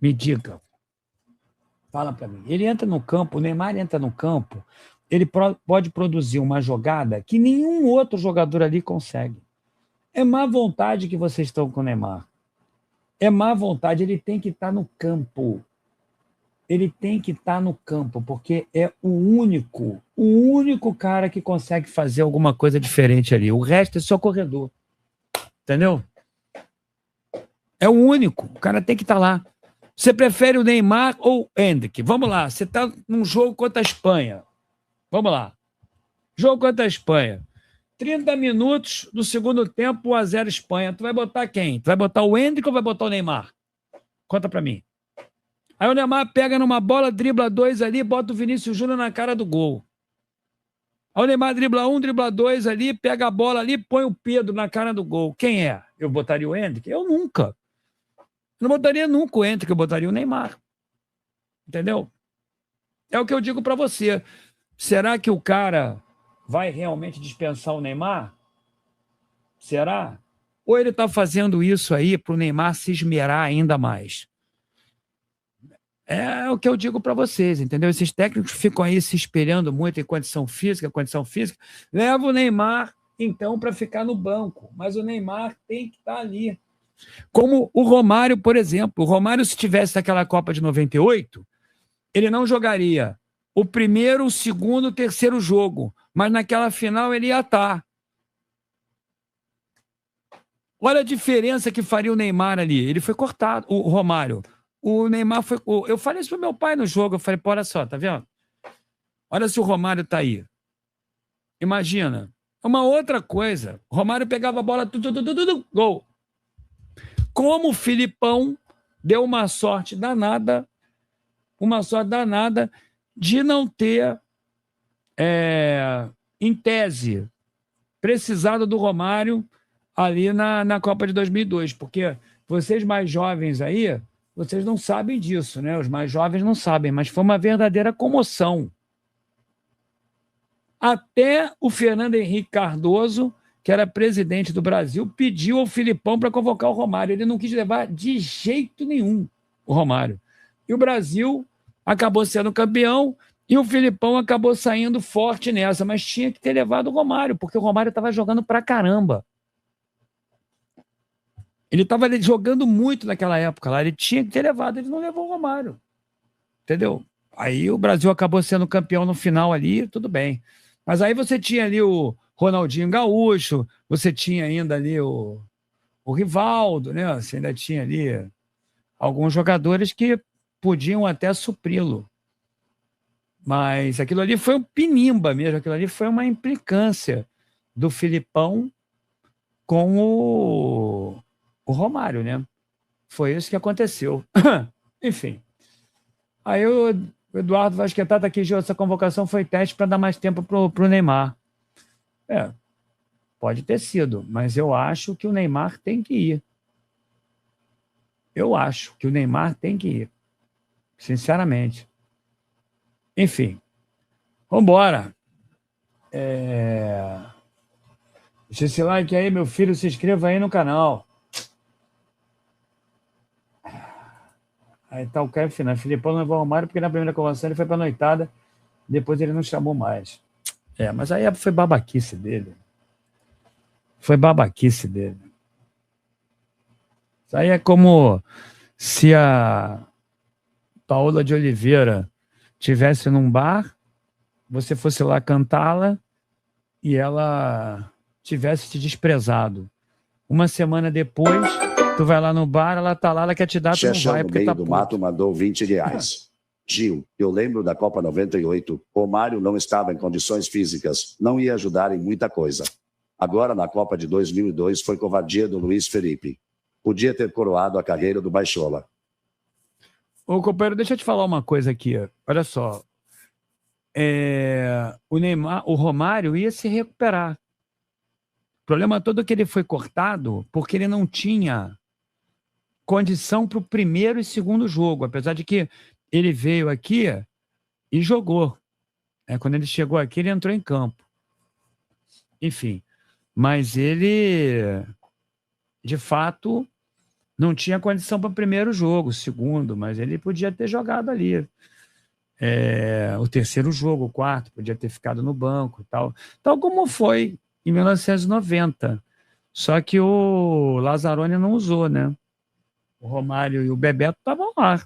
Me diga. Fala para mim. Ele entra no campo, o Neymar entra no campo, ele pode produzir uma jogada que nenhum outro jogador ali consegue. É má vontade que vocês estão com o Neymar. É má vontade, ele tem que estar no campo. Ele tem que estar no campo, porque é o único cara que consegue fazer alguma coisa diferente ali. O resto é só corredor. Entendeu? É o único. O cara tem que estar lá. Você prefere o Neymar ou o Endrick? Vamos lá. Você está num jogo contra a Espanha. Vamos lá. Jogo contra a Espanha. 30 minutos do segundo tempo, 1-0 Espanha. Tu vai botar quem? Tu vai botar o Endrick ou vai botar o Neymar? Conta pra mim. Aí o Neymar pega numa bola, dribla 2 ali, bota o Vinícius Júnior na cara do gol. Aí o Neymar dribla 1, dribla 2 ali, pega a bola ali, põe o Pedro na cara do gol. Quem é? Eu botaria o Endrick? Eu nunca. Eu não botaria nunca o Endrick, eu botaria o Neymar. Entendeu? É o que eu digo pra você. Será que o cara vai realmente dispensar o Neymar? Será? Ou ele está fazendo isso aí para o Neymar se esmerar ainda mais? É o que eu digo para vocês, entendeu? Esses técnicos ficam aí se espelhando muito em condição física. Leva o Neymar, então, para ficar no banco. Mas o Neymar tem que estar ali. Como o Romário, por exemplo. O Romário, se tivesse naquela Copa de 98, ele não jogaria o primeiro, o segundo, o terceiro jogo. Mas naquela final ele ia estar. Olha a diferença que faria o Neymar ali. Ele foi cortado, o Romário. O Neymar foi. Eu falei isso pro meu pai no jogo. Eu falei, pô, olha só, tá vendo? Olha se o Romário tá aí. Imagina. Uma outra coisa. O Romário pegava a bola, gol. Como o Filipão deu uma sorte danada de não ter, em tese, precisado do Romário ali na Copa de 2002, porque vocês mais jovens aí, vocês não sabem disso, né? Os mais jovens não sabem, mas foi uma verdadeira comoção. Até o Fernando Henrique Cardoso, que era presidente do Brasil, pediu ao Filipão para convocar o Romário. Ele não quis levar de jeito nenhum o Romário. E o Brasil acabou sendo campeão e o Filipão acabou saindo forte nessa, mas tinha que ter levado o Romário, porque o Romário estava jogando pra caramba. Ele estava jogando muito naquela época lá, ele tinha que ter levado, ele não levou o Romário. Entendeu? Aí o Brasil acabou sendo campeão no final ali, tudo bem. Mas aí você tinha ali o Ronaldinho Gaúcho, você tinha ainda ali o Rivaldo, né? Você ainda tinha ali alguns jogadores que podiam até supri-lo. Mas aquilo ali foi um pinimba mesmo, aquilo ali foi uma implicância do Filipão com o Romário, né? Foi isso que aconteceu. Enfim. Aí o Eduardo Vasquetá aqui, essa convocação foi teste para dar mais tempo pro Neymar. Pode ter sido, mas eu acho que o Neymar tem que ir. Eu acho que o Neymar tem que ir. Sinceramente. Enfim. Vambora. Deixa esse like aí, meu filho. Se inscreva aí no canal. Aí tá o Kef, né? Filipão levou o Romário porque na primeira convenção ele foi pra noitada. Depois ele não chamou mais. Mas aí foi babaquice dele. Isso aí é como se a Paola de Oliveira tivesse num bar, você fosse lá cantá-la e ela tivesse te desprezado. Uma semana depois, tu vai lá no bar, ela tá lá, ela quer te dar, tu não vai porque tá puto. O Mato mandou R$20. Gil, eu lembro da Copa 98, o Mário não estava em condições físicas, não ia ajudar em muita coisa. Agora, na Copa de 2002, foi covardia do Luiz Felipe. Podia ter coroado a carreira do Baixola. Ô, companheiro, deixa eu te falar uma coisa aqui. Olha só. O Neymar, o Romário ia se recuperar. O problema todo é que ele foi cortado porque ele não tinha condição para o primeiro e segundo jogo, apesar de que ele veio aqui e jogou. Quando ele chegou aqui, ele entrou em campo. Enfim, mas ele, de fato, Não tinha condição para o primeiro jogo, segundo, mas ele podia ter jogado ali. O terceiro jogo, o quarto, podia ter ficado no banco, tal como foi em 1990. Só que o Lazzaroni não usou, né? O Romário e o Bebeto estavam lá.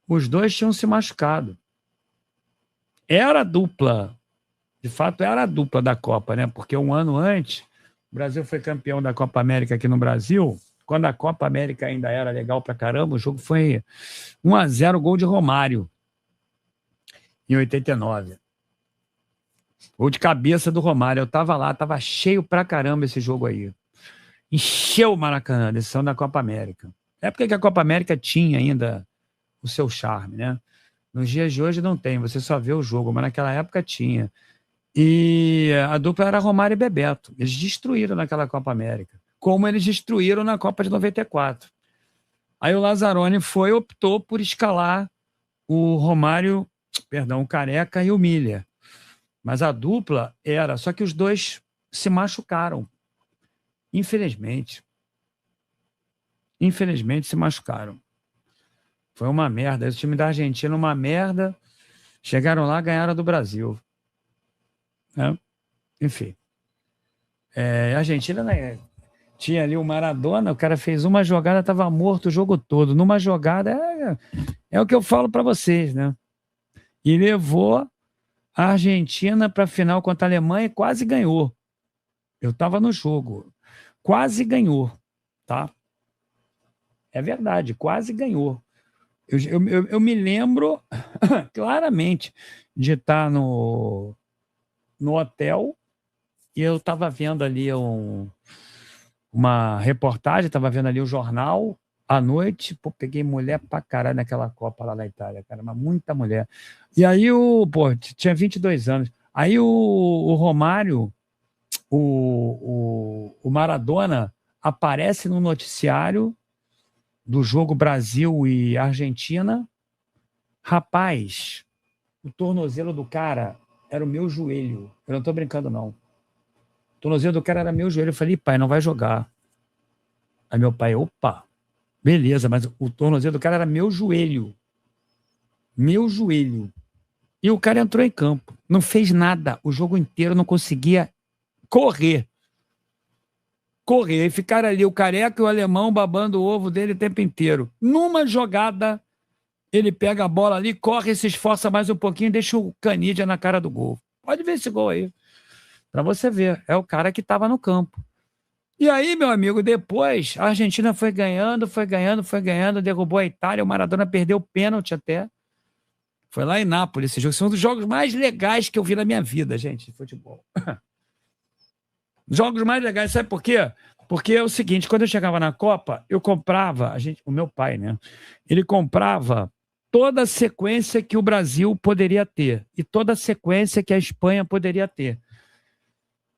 Os dois tinham se machucado. Era a dupla, de fato era a dupla da Copa, né? Porque um ano antes, o Brasil foi campeão da Copa América aqui no Brasil. Quando a Copa América ainda era legal pra caramba, o jogo foi 1-0, gol de Romário, em 89. Gol de cabeça do Romário. Eu tava lá, tava cheio pra caramba esse jogo aí. Encheu o Maracanã, decisão da Copa América. É porque a Copa América tinha ainda o seu charme, né? Nos dias de hoje não tem, você só vê o jogo, mas naquela época tinha. E a dupla era Romário e Bebeto. Eles destruíram naquela Copa América, como eles destruíram na Copa de 94. Aí o Lazzaroni optou por escalar o Romário, o Careca e o Miller. Mas a dupla era, só que os dois se machucaram. Infelizmente se machucaram. Foi uma merda. Esse time da Argentina, uma merda. Chegaram lá, ganharam do Brasil. Né? Enfim. A Argentina, né, tinha ali o Maradona, o cara fez uma jogada, estava morto o jogo todo. Numa jogada, é o que eu falo para vocês, né? E levou a Argentina para a final contra a Alemanha e quase ganhou. Eu estava no jogo. Quase ganhou, tá? É verdade, quase ganhou. Eu me lembro claramente de estar no hotel e eu estava vendo ali uma reportagem, estava vendo ali o jornal à noite. Pô, peguei mulher pra caralho naquela Copa lá na Itália, cara, mas muita mulher. E aí tinha 22 anos. Aí o Romário, o Maradona aparece no noticiário do jogo Brasil e Argentina. Rapaz, o tornozelo do cara era o meu joelho. Eu não tô brincando, não. O tornozelo do cara era meu joelho. Eu falei, pai, não vai jogar. Aí meu pai, opa, beleza, mas o tornozelo do cara era meu joelho. Meu joelho. E o cara entrou em campo. Não fez nada. O jogo inteiro não conseguia correr. E ficaram ali o Careca e o alemão babando o ovo dele o tempo inteiro. Numa jogada, ele pega a bola ali, corre, se esforça mais um pouquinho e deixa o Canidia na cara do gol. Pode ver esse gol aí. Pra você ver. É o cara que estava no campo. E aí, meu amigo, depois a Argentina foi ganhando, derrubou a Itália, o Maradona perdeu o pênalti até. Foi lá em Nápoles esse jogo. Esse é um dos jogos mais legais que eu vi na minha vida, gente, de futebol. Jogos mais legais, sabe por quê? Porque é o seguinte, quando eu chegava na Copa, eu comprava, o meu pai, né? Ele comprava toda a sequência que o Brasil poderia ter e toda a sequência que a Espanha poderia ter.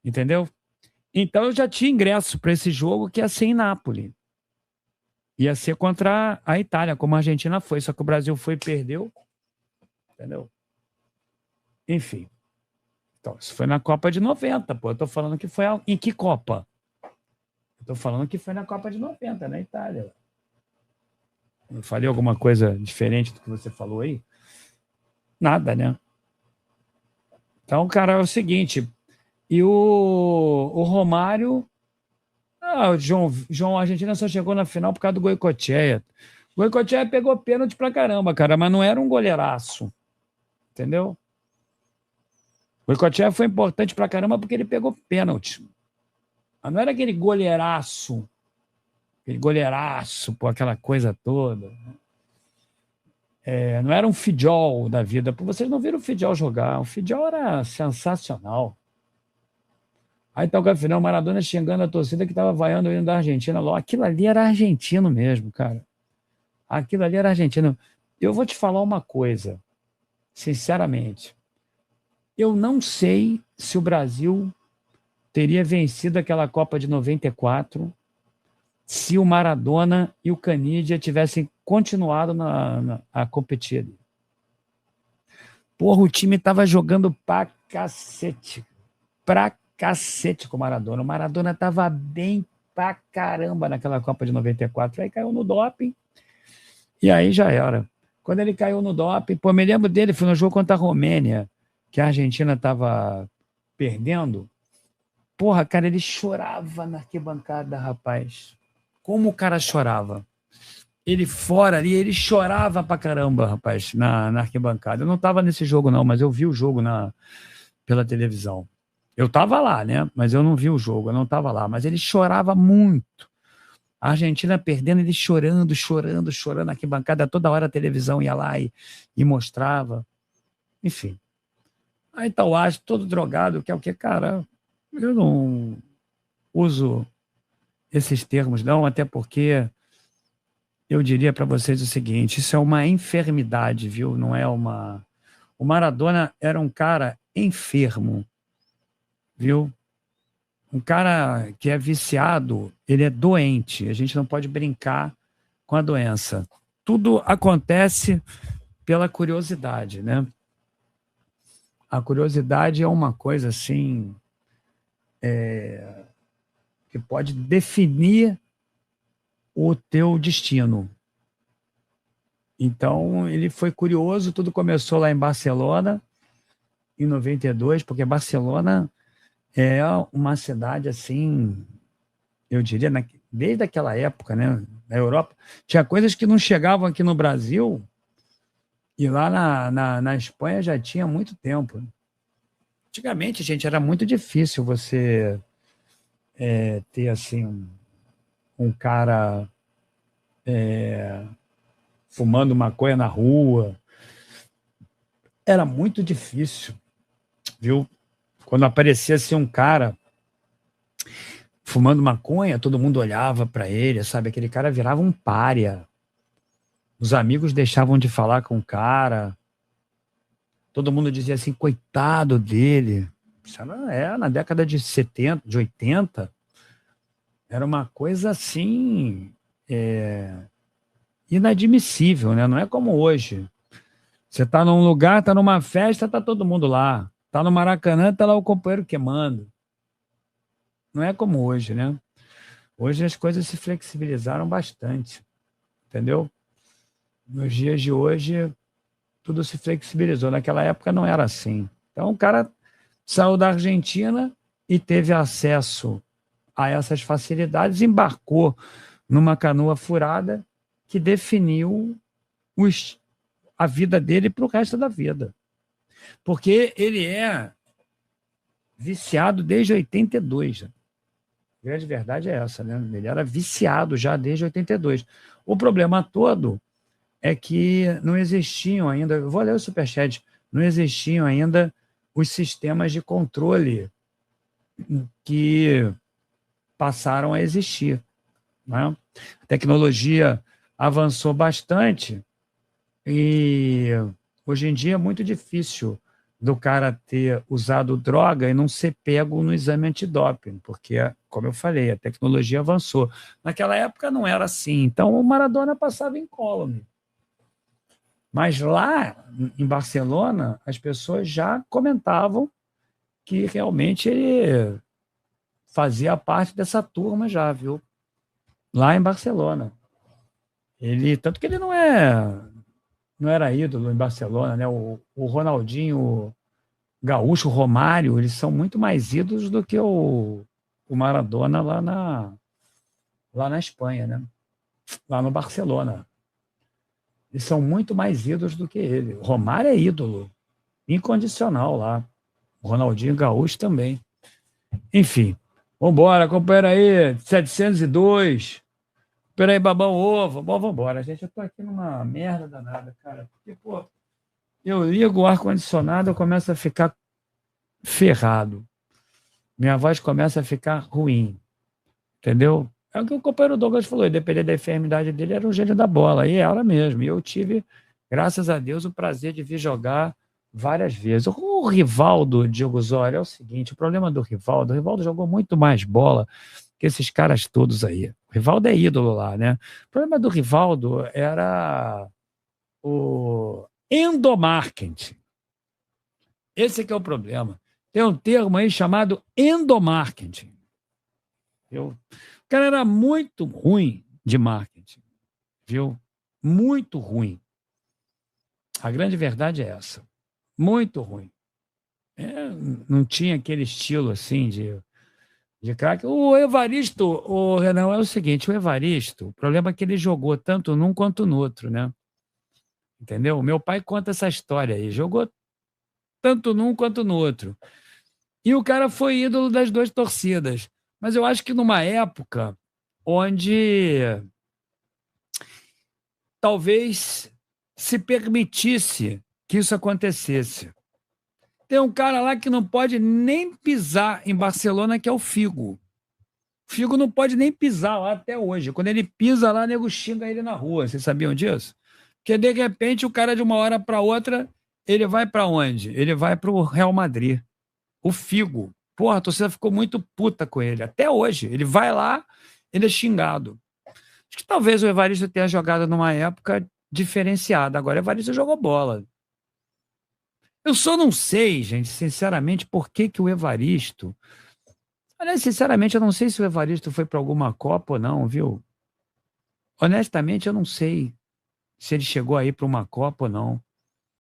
Entendeu? Então eu já tinha ingresso para esse jogo que ia ser em Nápoles. Ia ser contra a Itália, como a Argentina foi, só que o Brasil foi e perdeu. Entendeu? Enfim. Então, isso foi na Copa de 90, pô. Eu tô falando que foi em que Copa? Eu tô falando que foi na Copa de 90, na Itália. Eu falei alguma coisa diferente do que você falou aí? Nada, né? Então, cara, é o seguinte. E o Romário... o João, a Argentina só chegou na final por causa do Goicoechea. O Goicoechea pegou pênalti pra caramba, cara, mas não era um goleiraço. Entendeu? O Goicoechea foi importante pra caramba porque ele pegou pênalti. Mas não era aquele goleiraço, pô, aquela coisa toda. Não era um Fidjol da vida. Vocês não viram o Fidjol jogar. O Fidjol era sensacional. Aí tá o Gafinão, Maradona xingando a torcida que tava vaiando o hino da Argentina. Aquilo ali era argentino mesmo, cara. Aquilo ali era argentino. Eu vou te falar uma coisa, sinceramente. Eu não sei se o Brasil teria vencido aquela Copa de 94 se o Maradona e o Canidia tivessem continuado a competir. Porra, o time tava jogando pra cacete com o Maradona. O Maradona tava bem pra caramba naquela Copa de 94. Aí caiu no doping e aí já era. Quando ele caiu no doping, pô, me lembro dele, foi no jogo contra a Romênia, que a Argentina estava perdendo. Porra, cara, ele chorava na arquibancada, rapaz. Como o cara chorava. Ele fora ali, ele chorava pra caramba, rapaz, na arquibancada. Eu não estava nesse jogo, não, mas eu vi o jogo pela televisão. Eu estava lá, né? Mas eu não vi o jogo, eu não estava lá. Mas ele chorava muito. A Argentina perdendo, ele chorando, chorando, chorando na arquibancada. Toda hora a televisão ia lá e mostrava. Enfim. Aí tá o Astro todo drogado, que é o que, cara? Eu não uso esses termos, não, até porque eu diria para vocês o seguinte: isso é uma enfermidade, viu? Não é uma. O Maradona era um cara enfermo, viu? Um cara que é viciado, ele é doente. A gente não pode brincar com a doença. Tudo acontece pela curiosidade, né? A curiosidade é uma coisa assim que pode definir o teu destino. Então, ele foi curioso, tudo começou lá em Barcelona, em 92, porque Barcelona é uma cidade assim, eu diria, desde aquela época, né, na Europa, tinha coisas que não chegavam aqui no Brasil e lá na Espanha já tinha muito tempo. Antigamente, gente, era muito difícil você ter assim um cara fumando maconha na rua. Era muito difícil, viu? Quando aparecia assim um cara fumando maconha, todo mundo olhava para ele, sabe? Aquele cara virava um pária. Os amigos deixavam de falar com o cara. Todo mundo dizia assim, coitado dele. Isso na década de 70, de 80, era uma coisa assim inadmissível, né? Não é como hoje. Você tá num lugar, tá numa festa, tá todo mundo lá. Tá no Maracanã, tá lá o companheiro queimando. Não é como hoje, né? Hoje as coisas se flexibilizaram bastante, entendeu? Nos dias de hoje, tudo se flexibilizou. Naquela época não era assim. Então o cara saiu da Argentina e teve acesso a essas facilidades, embarcou numa canoa furada que definiu a vida dele para o resto da vida. Porque ele é viciado desde 82. A grande verdade é essa, né? Ele era viciado já desde 82. O problema todo é que não existiam ainda, eu vou ler o superchat, não existiam ainda os sistemas de controle que passaram a existir, né? A tecnologia avançou bastante e hoje em dia é muito difícil do cara ter usado droga e não ser pego no exame antidoping, porque, como eu falei, a tecnologia avançou. Naquela época não era assim, então o Maradona passava incólume. Mas lá em Barcelona, as pessoas já comentavam que realmente ele fazia parte dessa turma já, viu? Lá em Barcelona. Tanto que ele não era ídolo em Barcelona, né? O Ronaldinho Gaúcho, o Romário, eles são muito mais ídolos do que o Maradona lá na Espanha, né? Lá no Barcelona. Eles são muito mais ídolos do que ele. O Romário é ídolo, incondicional lá. O Ronaldinho Gaúcho também. Enfim, vambora, companheiro aí, 702. Peraí, babão ovo. Bom, vambora, gente. Eu tô aqui numa merda danada, cara. Porque, pô, eu ligo o ar-condicionado, eu começo a ficar ferrado. Minha voz começa a ficar ruim. Entendeu? É o que o companheiro Douglas falou, independente da enfermidade dele, era um gênio da bola. E era mesmo. E eu tive, graças a Deus, o prazer de vir jogar várias vezes. O Rivaldo, Diogo Zório, é o seguinte: o problema do Rivaldo, o Rivaldo jogou muito mais bola que esses caras todos aí. O Rivaldo é ídolo lá, né? O problema do Rivaldo era o endomarketing. Esse que é o problema. Tem um termo aí chamado endomarketing. O cara era muito ruim de marketing, viu? Muito ruim. A grande verdade é essa. Muito ruim. Não tinha aquele estilo assim de craque. O Evaristo, o Renan, é o seguinte: o Evaristo, o problema é que ele jogou tanto num quanto no outro, né? Entendeu? Meu pai conta essa história aí. Jogou tanto num quanto no outro. E o cara foi ídolo das duas torcidas. Mas eu acho que numa época onde talvez se permitisse que isso acontecesse. Tem um cara lá que não pode nem pisar em Barcelona, que é o Figo. O Figo não pode nem pisar lá até hoje. Quando ele pisa lá, o nego xinga ele na rua. Vocês sabiam disso? Porque, de repente, o cara, de uma hora para outra, ele vai para onde? Ele vai para o Real Madrid. O Figo. Porra, a torcida ficou muito puta com ele. Até hoje. Ele vai lá, ele é xingado. Acho que talvez o Evaristo tenha jogado numa época diferenciada. Agora, o Evaristo jogou bola. Eu só não sei, gente, sinceramente, por que o Evaristo... Aliás, sinceramente, eu não sei se o Evaristo foi para alguma Copa ou não, viu? Honestamente, eu não sei se ele chegou aí para uma Copa ou não.